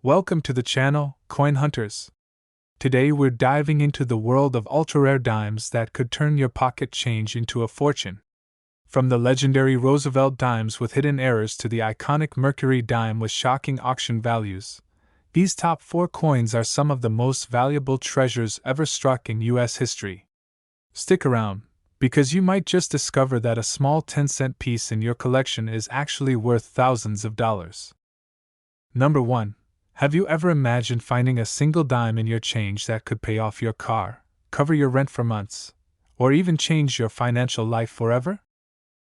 Welcome to the channel, Coin Hunters. Today we're diving into the world of ultra-rare dimes that could turn your pocket change into a fortune. From the legendary Roosevelt dimes with hidden errors to the iconic Mercury dime with shocking auction values, these top 4 coins are some of the most valuable treasures ever struck in US history. Stick around, because you might just discover that a small 10-cent piece in your collection is actually worth thousands of dollars. Number 1. Have you ever imagined finding a single dime in your change that could pay off your car, cover your rent for months, or even change your financial life forever?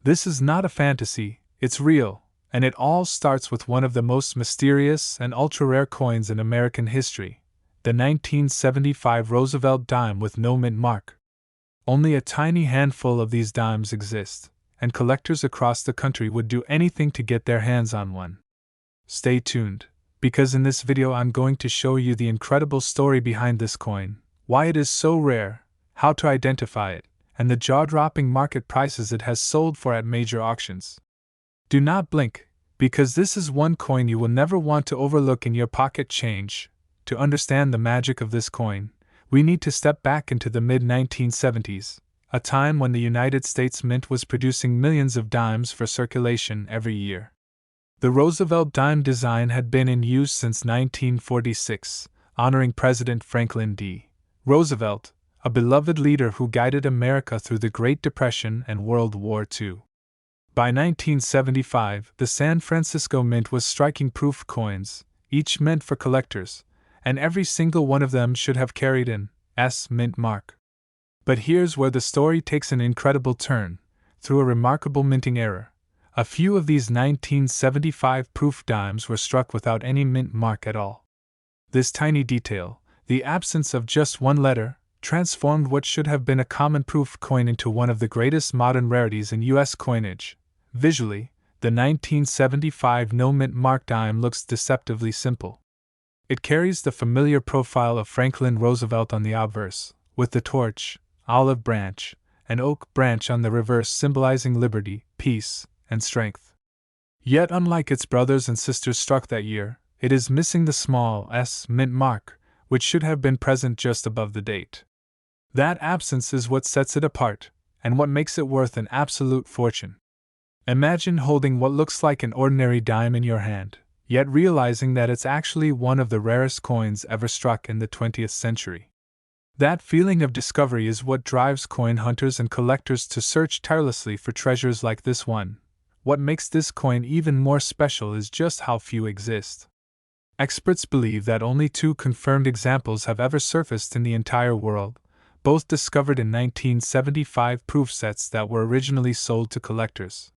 This is not a fantasy, it's real, and it all starts with one of the most mysterious and ultra-rare coins in American history, the 1975 Roosevelt dime with no mint mark. Only a tiny handful of these dimes exist, and collectors across the country would do anything to get their hands on one. Stay tuned, because in this video I'm going to show you the incredible story behind this coin, why it is so rare, how to identify it, and the jaw-dropping market prices it has sold for at major auctions. Do not blink, because this is one coin you will never want to overlook in your pocket change. To understand the magic of this coin, we need to step back into the mid-1970s, a time when the United States Mint was producing millions of dimes for circulation every year. The Roosevelt dime design had been in use since 1946, honoring President Franklin D. Roosevelt, a beloved leader who guided America through the Great Depression and World War II. By 1975, the San Francisco Mint was striking proof coins, each meant for collectors, and every single one of them should have carried an S mint mark. But here's where the story takes an incredible turn. Through a remarkable minting error, a few of these 1975 proof dimes were struck without any mint mark at all. This tiny detail, the absence of just one letter, transformed what should have been a common proof coin into one of the greatest modern rarities in U.S. coinage. Visually, the 1975 no mint mark dime looks deceptively simple. It carries the familiar profile of Franklin Roosevelt on the obverse, with the torch, olive branch, and oak branch on the reverse symbolizing liberty, peace, and strength. Yet unlike its brothers and sisters struck that year, it is missing the small S mint mark, which should have been present just above the date. That absence is what sets it apart, and what makes it worth an absolute fortune. Imagine holding what looks like an ordinary dime in your hand, yet realizing that it's actually one of the rarest coins ever struck in the 20th century. That feeling of discovery is what drives coin hunters and collectors to search tirelessly for treasures like this one. What makes this coin even more special is just how few exist. Experts believe that only 2 confirmed examples have ever surfaced in the entire world, both discovered in 1975 proof sets that were originally sold to collectors.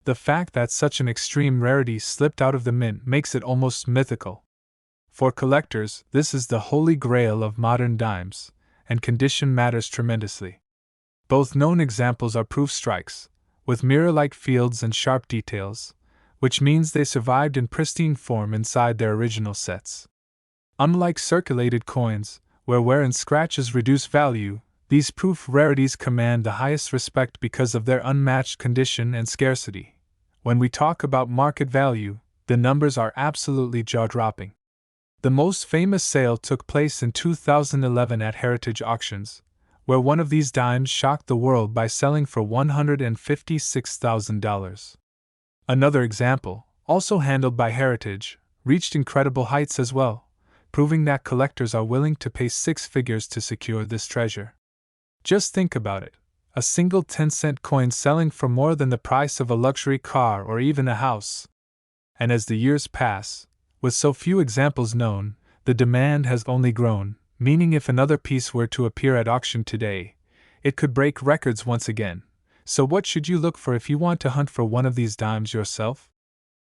The fact that such an extreme rarity slipped out of the mint makes it almost mythical. For collectors, this is the holy grail of modern dimes, and condition matters tremendously. Both known examples are proof strikes, with mirror-like fields and sharp details, which means they survived in pristine form inside their original sets. Unlike circulated coins, where wear and scratches reduce value, these proof rarities command the highest respect because of their unmatched condition and scarcity. When we talk about market value, the numbers are absolutely jaw-dropping. The most famous sale took place in 2011 at Heritage Auctions, where one of these dimes shocked the world by selling for $156,000. Another example, also handled by Heritage, reached incredible heights as well, proving that collectors are willing to pay 6 figures to secure this treasure. Just think about it, a single 10-cent coin selling for more than the price of a luxury car or even a house. And as the years pass, with so few examples known, the demand has only grown, meaning if another piece were to appear at auction today, it could break records once again. So what should you look for if you want to hunt for one of these dimes yourself?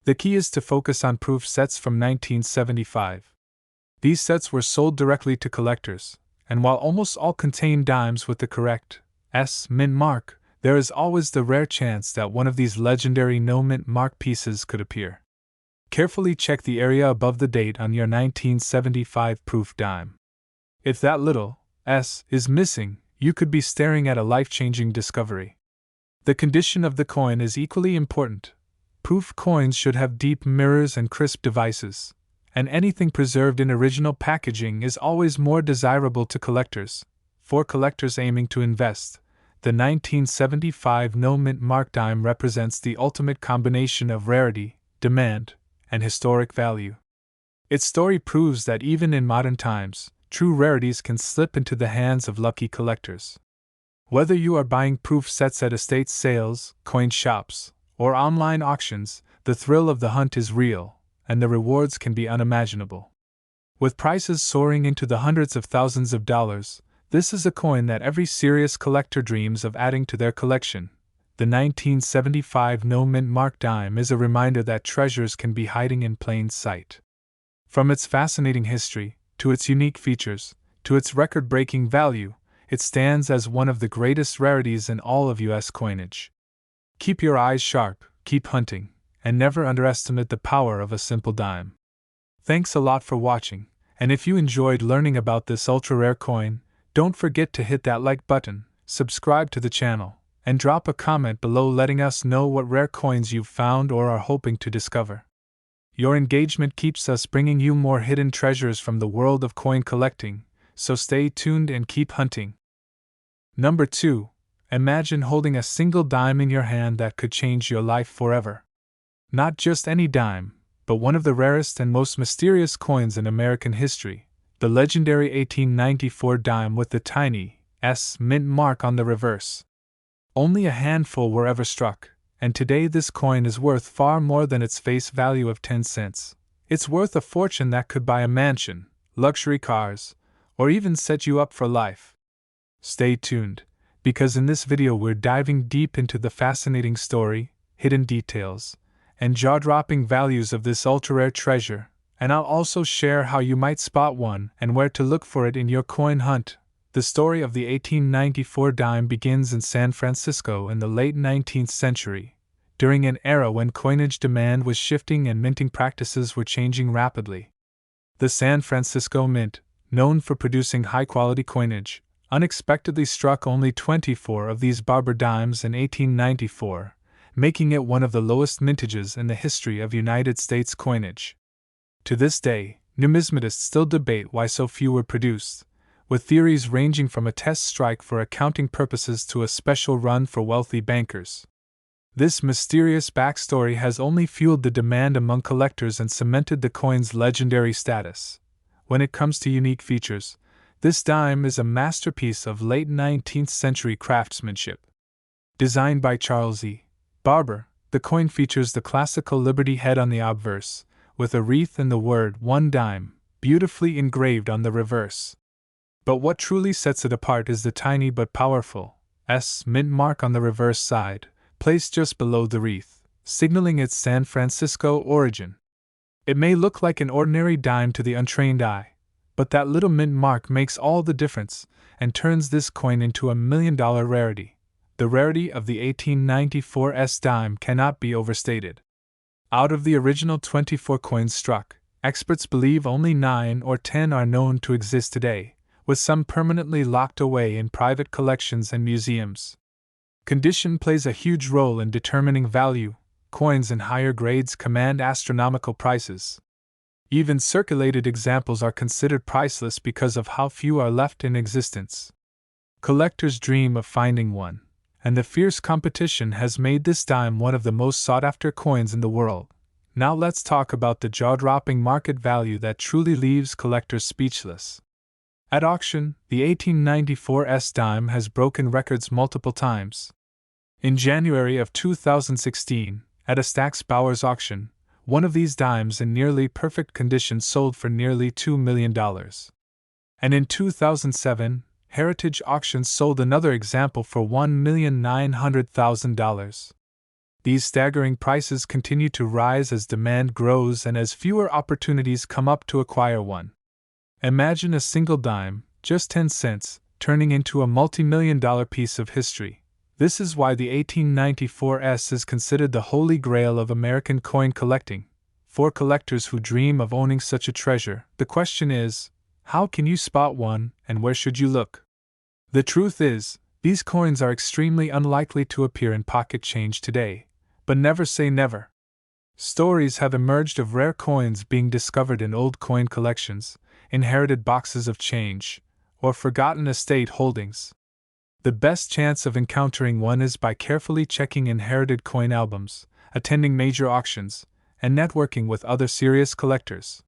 The key is to focus on proof sets from 1975. These sets were sold directly to collectors, and while almost all contain dimes with the correct S mint mark, there is always the rare chance that one of these legendary no mint mark pieces could appear. Carefully check the area above the date on your 1975 proof dime. If that little S is missing, you could be staring at a life-changing discovery. The condition of the coin is equally important. Proof coins should have deep mirrors and crisp devices, and anything preserved in original packaging is always more desirable to collectors. For collectors aiming to invest, the 1975 no mint mark dime represents the ultimate combination of rarity, demand, and historic value. Its story proves that even in modern times, true rarities can slip into the hands of lucky collectors. Whether you are buying proof sets at estate sales, coin shops, or online auctions, the thrill of the hunt is real, and the rewards can be unimaginable. With prices soaring into the hundreds of thousands of dollars, this is a coin that every serious collector dreams of adding to their collection. The 1975 no mint mark dime is a reminder that treasures can be hiding in plain sight. From its fascinating history, to its unique features, to its record-breaking value, it stands as one of the greatest rarities in all of U.S. coinage. Keep your eyes sharp, keep hunting, and never underestimate the power of a simple dime. Thanks a lot for watching, and if you enjoyed learning about this ultra-rare coin, don't forget to hit that like button, subscribe to the channel, and drop a comment below letting us know what rare coins you've found or are hoping to discover. Your engagement keeps us bringing you more hidden treasures from the world of coin collecting, so stay tuned and keep hunting. Number 2. Imagine holding a single dime in your hand that could change your life forever. Not just any dime, but one of the rarest and most mysterious coins in American history, the legendary 1894 dime with the tiny S mint mark on the reverse. Only a handful were ever struck, and today this coin is worth far more than its face value of 10 cents. It's worth a fortune that could buy a mansion, luxury cars, or even set you up for life. Stay tuned, because in this video we're diving deep into the fascinating story, hidden details, and jaw-dropping values of this ultra-rare treasure, and I'll also share how you might spot one and where to look for it in your coin hunt. The story of the 1894 dime begins in San Francisco in the late 19th century, during an era when coinage demand was shifting and minting practices were changing rapidly. The San Francisco Mint, known for producing high-quality coinage, unexpectedly struck only 24 of these Barber dimes in 1894, making it one of the lowest mintages in the history of United States coinage. To this day, numismatists still debate why so few were produced, with theories ranging from a test strike for accounting purposes to a special run for wealthy bankers. This mysterious backstory has only fueled the demand among collectors and cemented the coin's legendary status. When it comes to unique features, this dime is a masterpiece of late 19th century craftsmanship. Designed by Charles E. Barber, the coin features the classical Liberty head on the obverse, with a wreath and the word "one dime" beautifully engraved on the reverse. But what truly sets it apart is the tiny but powerful S mint mark on the reverse side, placed just below the wreath, signaling its San Francisco origin. It may look like an ordinary dime to the untrained eye, but that little mint mark makes all the difference and turns this coin into a $1 million rarity. The rarity of the 1894 S dime cannot be overstated. Out of the original 24 coins struck, experts believe only 9 or 10 are known to exist today, with some permanently locked away in private collections and museums. Condition plays a huge role in determining value. Coins in higher grades command astronomical prices. Even circulated examples are considered priceless because of how few are left in existence. Collectors dream of finding one, and the fierce competition has made this dime one of the most sought-after coins in the world. Now let's talk about the jaw-dropping market value that truly leaves collectors speechless. At auction, the 1894 S dime has broken records multiple times. In January of 2016, at a Stack's Bowers auction, one of these dimes in nearly perfect condition sold for nearly $2 million. And in 2007, Heritage Auctions sold another example for $1,900,000. These staggering prices continue to rise as demand grows and as fewer opportunities come up to acquire one. Imagine a single dime, just 10 cents, turning into a multi-million-dollar piece of history. This is why the 1894 S is considered the holy grail of American coin collecting. For collectors who dream of owning such a treasure, the question is, how can you spot one, and where should you look? The truth is, these coins are extremely unlikely to appear in pocket change today, but never say never. Stories have emerged of rare coins being discovered in old coin collections, inherited boxes of change, or forgotten estate holdings. The best chance of encountering one is by carefully checking inherited coin albums, attending major auctions, and networking with other serious collectors.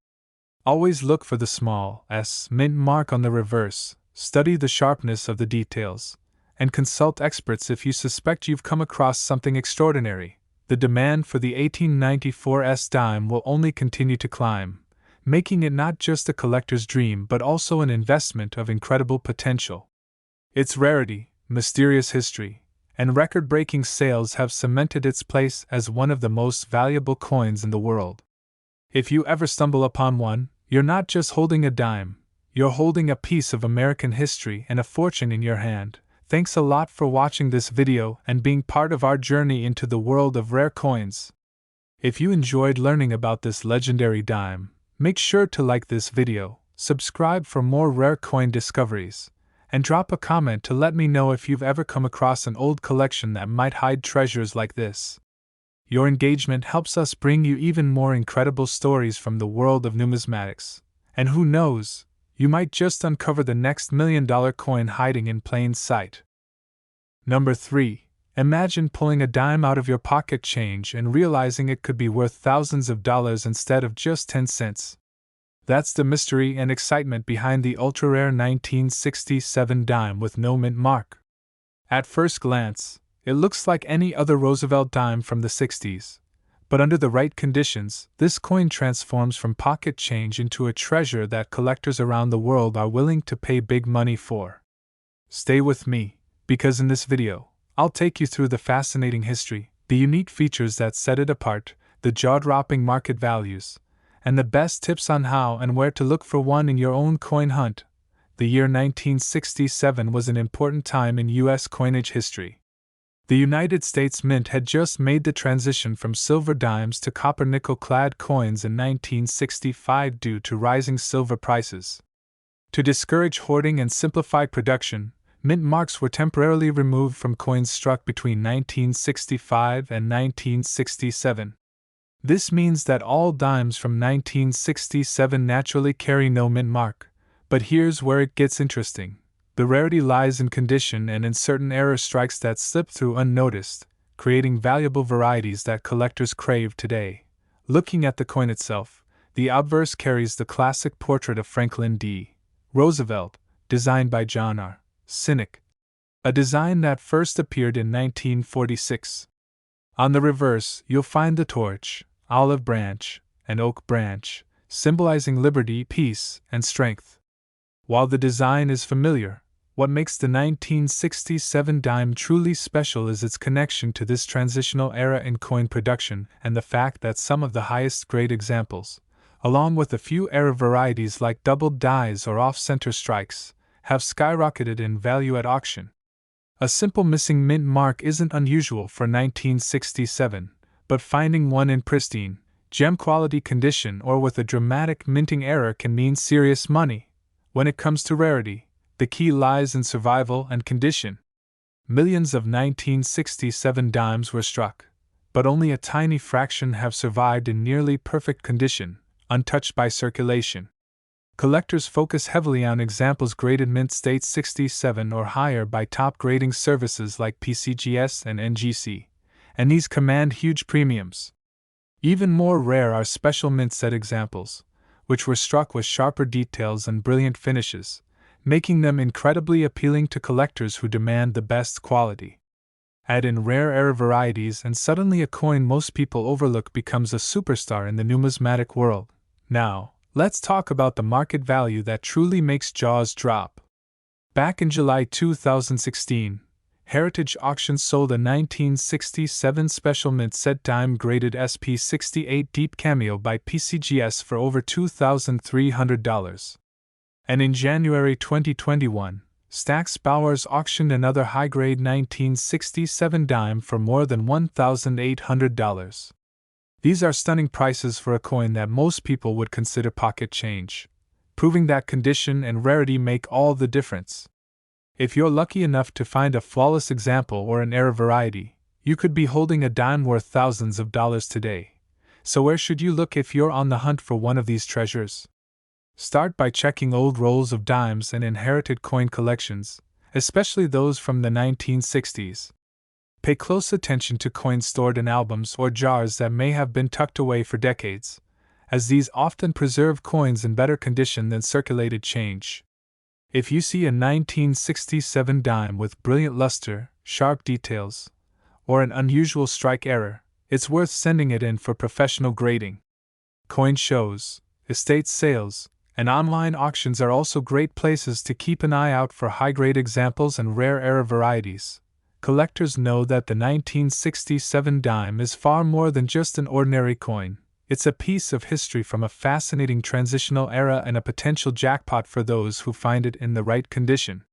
Always look for the small S mint mark on the reverse, study the sharpness of the details, and consult experts if you suspect you've come across something extraordinary. The demand for the 1894 S dime will only continue to climb, making it not just a collector's dream but also an investment of incredible potential. Its rarity, mysterious history, and record-breaking sales have cemented its place as one of the most valuable coins in the world. If you ever stumble upon one, you're not just holding a dime, you're holding a piece of American history and a fortune in your hand. Thanks a lot for watching this video and being part of our journey into the world of rare coins. If you enjoyed learning about this legendary dime, make sure to like this video, subscribe for more rare coin discoveries, and drop a comment to let me know if you've ever come across an old collection that might hide treasures like this. Your engagement helps us bring you even more incredible stories from the world of numismatics, and who knows, you might just uncover the next $1 million coin hiding in plain sight. Number 3. Imagine pulling a dime out of your pocket change and realizing it could be worth thousands of dollars instead of just 10 cents. That's the mystery and excitement behind the ultra-rare 1967 dime with no mint mark. At first glance, it looks like any other Roosevelt dime from the 60s, but under the right conditions, this coin transforms from pocket change into a treasure that collectors around the world are willing to pay big money for. Stay with me, because in this video, I'll take you through the fascinating history, the unique features that set it apart, the jaw-dropping market values, and the best tips on how and where to look for one in your own coin hunt. The year 1967 was an important time in U.S. coinage history. The United States Mint had just made the transition from silver dimes to copper nickel-clad coins in 1965 due to rising silver prices. To discourage hoarding and simplify production, mint marks were temporarily removed from coins struck between 1965 and 1967. This means that all dimes from 1967 naturally carry no mint mark, but here's where it gets interesting. The rarity lies in condition and in certain error strikes that slip through unnoticed, creating valuable varieties that collectors crave today. Looking at the coin itself, the obverse carries the classic portrait of Franklin D. Roosevelt, designed by John R. Sinek, a design that first appeared in 1946. On the reverse, you'll find the torch, olive branch, and oak branch, symbolizing liberty, peace, and strength. While the design is familiar, what makes the 1967 dime truly special is its connection to this transitional era in coin production and the fact that some of the highest grade examples, along with a few error varieties like doubled dies or off-center strikes, have skyrocketed in value at auction. A simple missing mint mark isn't unusual for 1967, but finding one in pristine, gem-quality condition or with a dramatic minting error can mean serious money. When it comes to rarity, the key lies in survival and condition. Millions of 1967 dimes were struck, but only a tiny fraction have survived in nearly perfect condition, untouched by circulation. Collectors focus heavily on examples graded mint state 67 or higher by top grading services like PCGS and NGC, and these command huge premiums. Even more rare are special mint set examples, which were struck with sharper details and brilliant finishes, making them incredibly appealing to collectors who demand the best quality. Add in rare error varieties and suddenly a coin most people overlook becomes a superstar in the numismatic world. Now, let's talk about the market value that truly makes jaws drop. Back in July 2016, Heritage Auctions sold a 1967 special mint set dime graded SP68 Deep Cameo by PCGS for over $2,300. And in January 2021, Stack's Bowers auctioned another high-grade 1967 dime for more than $1,800. These are stunning prices for a coin that most people would consider pocket change, proving that condition and rarity make all the difference. If you're lucky enough to find a flawless example or an error variety, you could be holding a dime worth thousands of dollars today. So where should you look if you're on the hunt for one of these treasures? Start by checking old rolls of dimes and inherited coin collections, especially those from the 1960s. Pay close attention to coins stored in albums or jars that may have been tucked away for decades, as these often preserve coins in better condition than circulated change. If you see a 1967 dime with brilliant luster, sharp details, or an unusual strike error, it's worth sending it in for professional grading. Coin shows, estate sales, and online auctions are also great places to keep an eye out for high-grade examples and rare error varieties. Collectors know that the 1967 dime is far more than just an ordinary coin. It's a piece of history from a fascinating transitional era and a potential jackpot for those who find it in the right condition.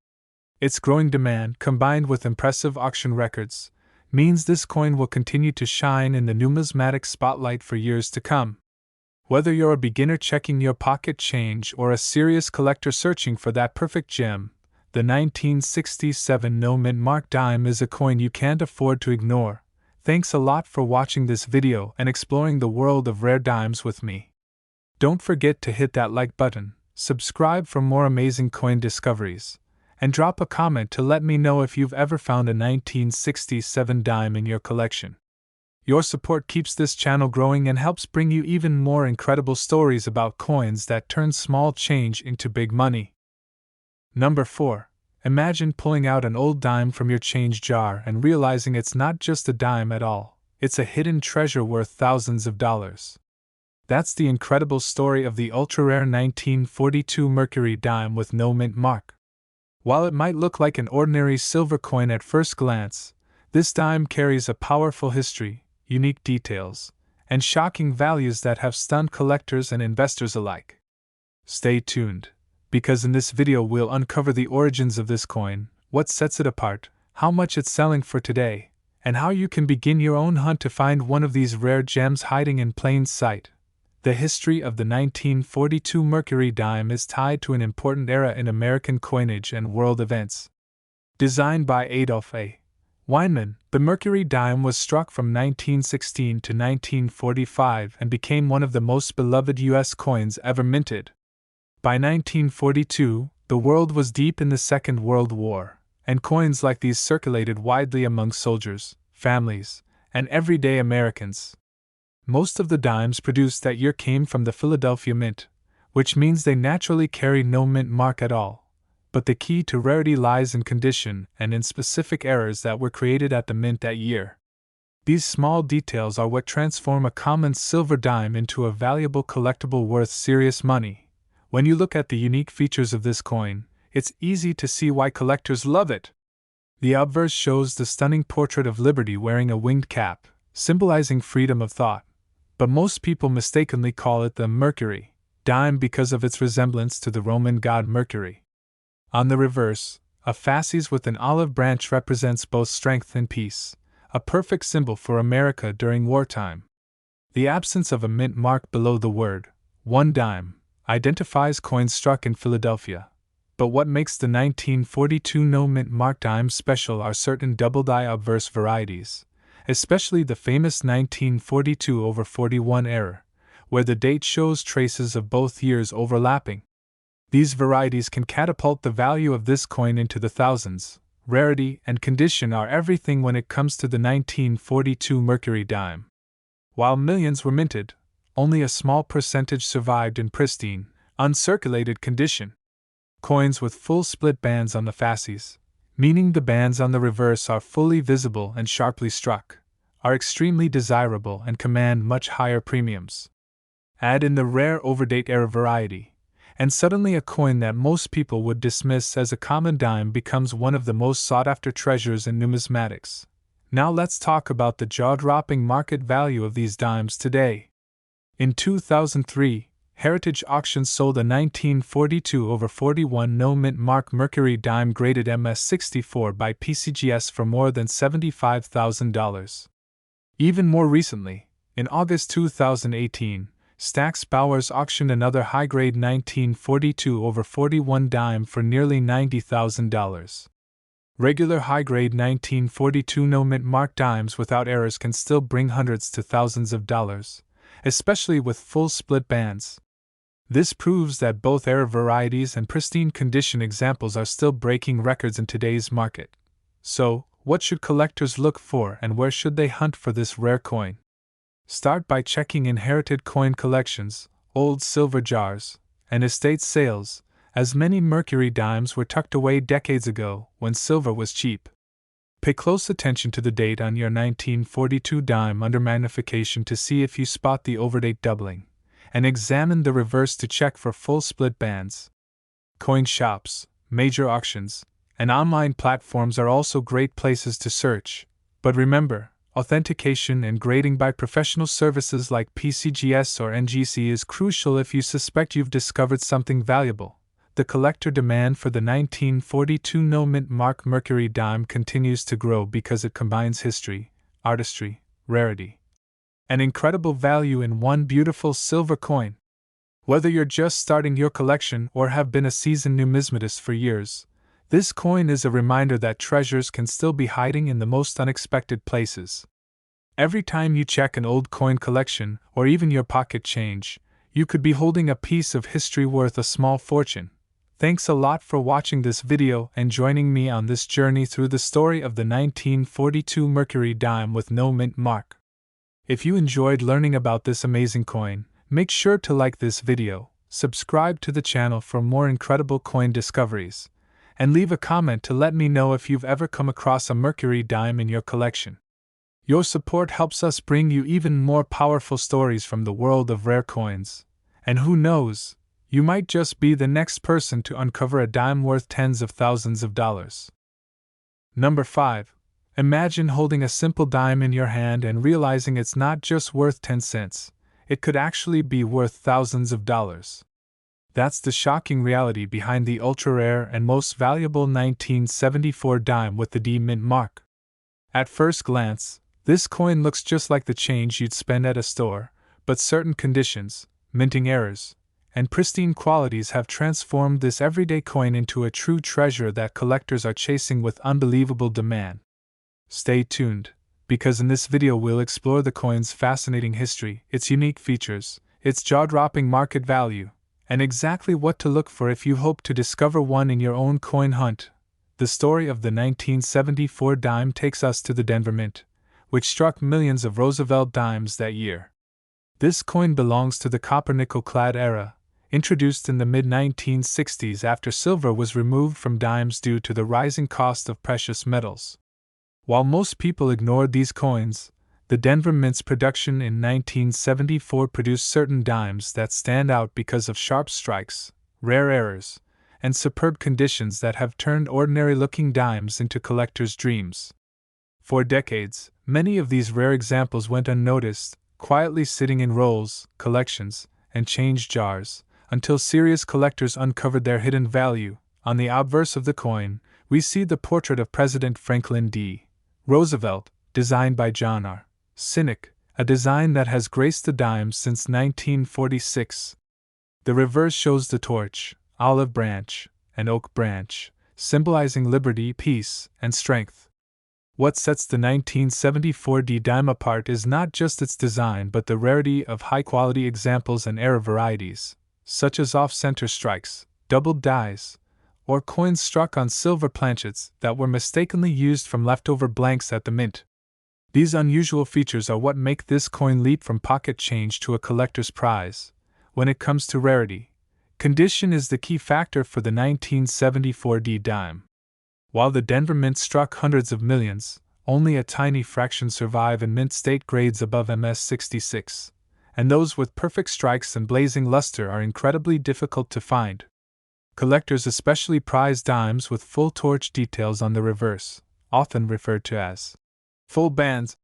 Its growing demand, combined with impressive auction records, means this coin will continue to shine in the numismatic spotlight for years to come. Whether you're a beginner checking your pocket change or a serious collector searching for that perfect gem, the 1967 no-mint mark dime is a coin you can't afford to ignore. Thanks a lot for watching this video and exploring the world of rare dimes with me. Don't forget to hit that like button, subscribe for more amazing coin discoveries, and drop a comment to let me know if you've ever found a 1967 dime in your collection. Your support keeps this channel growing and helps bring you even more incredible stories about coins that turn small change into big money. Number 4. Imagine pulling out an old dime from your change jar and realizing it's not just a dime at all, it's a hidden treasure worth thousands of dollars. That's the incredible story of the ultra-rare 1942 Mercury dime with no mint mark. While it might look like an ordinary silver coin at first glance, this dime carries a powerful history, unique details, and shocking values that have stunned collectors and investors alike. Stay tuned, because in this video we'll uncover the origins of this coin, what sets it apart, how much it's selling for today, and how you can begin your own hunt to find one of these rare gems hiding in plain sight. The history of the 1942 Mercury dime is tied to an important era in American coinage and world events. Designed by Adolph A. Weinman, the Mercury dime was struck from 1916 to 1945 and became one of the most beloved U.S. coins ever minted. By 1942, the world was deep in the Second World War, and coins like these circulated widely among soldiers, families, and everyday Americans. Most of the dimes produced that year came from the Philadelphia Mint, which means they naturally carry no mint mark at all. But the key to rarity lies in condition and in specific errors that were created at the mint that year. These small details are what transform a common silver dime into a valuable collectible worth serious money. When you look at the unique features of this coin, it's easy to see why collectors love it. The obverse shows the stunning portrait of Liberty wearing a winged cap, symbolizing freedom of thought. But most people mistakenly call it the Mercury dime because of its resemblance to the Roman god Mercury. On the reverse, a fasces with an olive branch represents both strength and peace, a perfect symbol for America during wartime. The absence of a mint mark below the word, one dime, identifies coins struck in Philadelphia. But what makes the 1942 no mint mark dime special are certain double-die obverse varieties, especially the famous 1942/41 error, where the date shows traces of both years overlapping. These varieties can catapult the value of this coin into the thousands. Rarity and condition are everything when it comes to the 1942 Mercury dime. While millions were minted, only a small percentage survived in pristine, uncirculated condition. Coins with full split bands on the fasces, meaning the bands on the reverse are fully visible and sharply struck, are extremely desirable and command much higher premiums. Add in the rare overdate era variety, and suddenly a coin that most people would dismiss as a common dime becomes one of the most sought-after treasures in numismatics. Now let's talk about the jaw-dropping market value of these dimes today. In 2003, Heritage Auctions sold a 1942/41 no-mint mark Mercury dime graded MS64 by PCGS for more than $75,000. Even more recently, in August 2018, Stack's Bowers auctioned another high-grade 1942/41 dime for nearly $90,000. Regular high-grade 1942 no-mint mark dimes without errors can still bring hundreds to thousands of dollars, especially with full split bands. This proves that both era varieties and pristine condition examples are still breaking records in today's market. So, what should collectors look for and where should they hunt for this rare coin? Start by checking inherited coin collections, old silver jars, and estate sales, as many Mercury dimes were tucked away decades ago when silver was cheap. Pay close attention to the date on your 1942 dime under magnification to see if you spot the overdate doubling, and examine the reverse to check for full split bands. Coin shops, major auctions, and online platforms are also great places to search, but remember, authentication and grading by professional services like PCGS or NGC is crucial if you suspect you've discovered something valuable. The collector demand for the 1942 no-mint mark Mercury dime continues to grow because it combines history, artistry, rarity, and incredible value in one beautiful silver coin. Whether you're just starting your collection or have been a seasoned numismatist for years, this coin is a reminder that treasures can still be hiding in the most unexpected places. Every time you check an old coin collection or even your pocket change, you could be holding a piece of history worth a small fortune. Thanks a lot for watching this video and joining me on this journey through the story of the 1942 Mercury dime with no mint mark. If you enjoyed learning about this amazing coin, make sure to like this video, subscribe to the channel for more incredible coin discoveries, and leave a comment to let me know if you've ever come across a Mercury dime in your collection. Your support helps us bring you even more powerful stories from the world of rare coins, and who knows, you might just be the next person to uncover a dime worth tens of thousands of dollars. Number 5. Imagine holding a simple dime in your hand and realizing it's not just worth 10 cents, it could actually be worth thousands of dollars. That's the shocking reality behind the ultra-rare and most valuable 1974 dime with the D mint mark. At first glance, this coin looks just like the change you'd spend at a store, but certain conditions, minting errors, and pristine qualities have transformed this everyday coin into a true treasure that collectors are chasing with unbelievable demand. Stay tuned, because in this video we'll explore the coin's fascinating history, its unique features, its jaw-dropping market value, and exactly what to look for if you hope to discover one in your own coin hunt. The story of the 1974 dime takes us to the Denver Mint, which struck millions of Roosevelt dimes that year. This coin belongs to the copper-nickel-clad era, introduced in the mid-1960s after silver was removed from dimes due to the rising cost of precious metals. While most people ignored these coins, the Denver Mint's production in 1974 produced certain dimes that stand out because of sharp strikes, rare errors, and superb conditions that have turned ordinary-looking dimes into collectors' dreams. For decades, many of these rare examples went unnoticed, quietly sitting in rolls, collections, and change jars, until serious collectors uncovered their hidden value. On the obverse of the coin, we see the portrait of President Franklin D. Roosevelt, designed by John R. Sinek, a design that has graced the dimes since 1946. The reverse shows the torch, olive branch, and oak branch, symbolizing liberty, peace, and strength. What sets the 1974 D dime apart is not just its design but the rarity of high-quality examples and era varieties, such as off-center strikes, doubled dies, or coins struck on silver planchets that were mistakenly used from leftover blanks at the mint. These unusual features are what make this coin leap from pocket change to a collector's prize. When it comes to rarity, condition is the key factor for the 1974 D dime. While the Denver Mint struck hundreds of millions, only a tiny fraction survive in mint state grades above MS66, and those with perfect strikes and blazing luster are incredibly difficult to find. Collectors especially prize dimes with full torch details on the reverse, often referred to as full bands,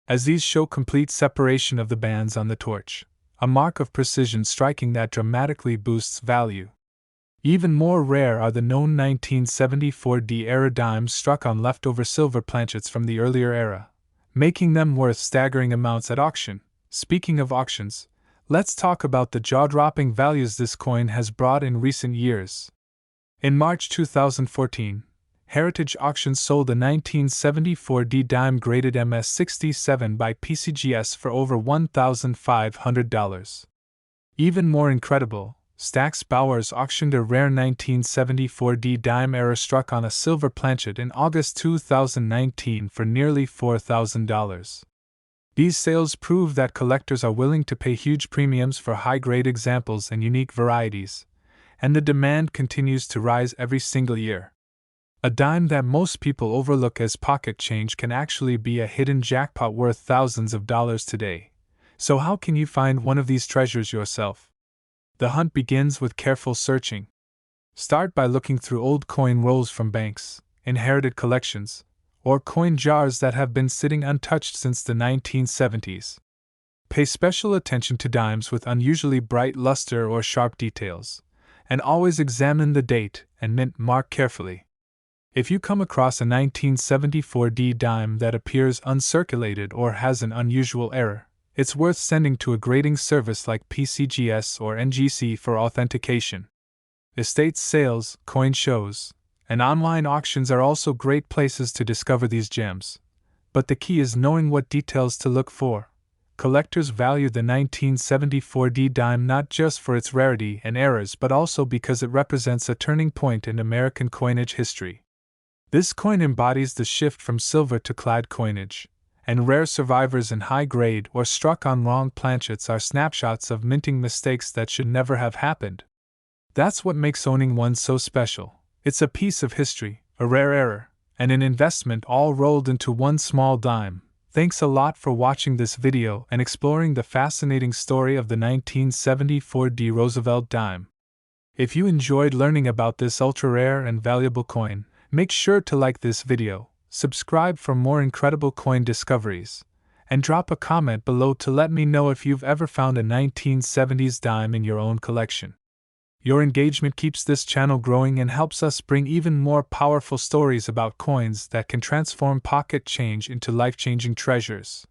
as these show complete separation of the bands on the torch, a mark of precision striking that dramatically boosts value. Even more rare are the known 1974 D era dimes struck on leftover silver planchets from the earlier era, making them worth staggering amounts at auction. Speaking of auctions, let's talk about the jaw-dropping values this coin has brought in recent years. In March 2014, Heritage Auctions sold a 1974 D dime graded MS-67 by PCGS for over $1,500. Even more incredible, Stack's Bowers auctioned a rare 1974 D dime error struck on a silver planchet in August 2019 for nearly $4,000. These sales prove that collectors are willing to pay huge premiums for high-grade examples and unique varieties, and the demand continues to rise every single year. A dime that most people overlook as pocket change can actually be a hidden jackpot worth thousands of dollars today. So how can you find one of these treasures yourself? The hunt begins with careful searching. Start by looking through old coin rolls from banks, inherited collections, or coin jars that have been sitting untouched since the 1970s. Pay special attention to dimes with unusually bright luster or sharp details, and always examine the date and mint mark carefully. If you come across a 1974 D dime that appears uncirculated or has an unusual error, it's worth sending to a grading service like PCGS or NGC for authentication. Estate sales, coin shows, and online auctions are also great places to discover these gems. But the key is knowing what details to look for. Collectors value the 1974 D dime not just for its rarity and errors but also because it represents a turning point in American coinage history. This coin embodies the shift from silver to clad coinage, and rare survivors in high grade or struck on wrong planchets are snapshots of minting mistakes that should never have happened. That's what makes owning one so special. It's a piece of history, a rare error, and an investment all rolled into one small dime. Thanks a lot for watching this video and exploring the fascinating story of the 1974 D Roosevelt dime. If you enjoyed learning about this ultra-rare and valuable coin, make sure to like this video, subscribe for more incredible coin discoveries, and drop a comment below to let me know if you've ever found a 1970s dime in your own collection. Your engagement keeps this channel growing and helps us bring even more powerful stories about coins that can transform pocket change into life-changing treasures.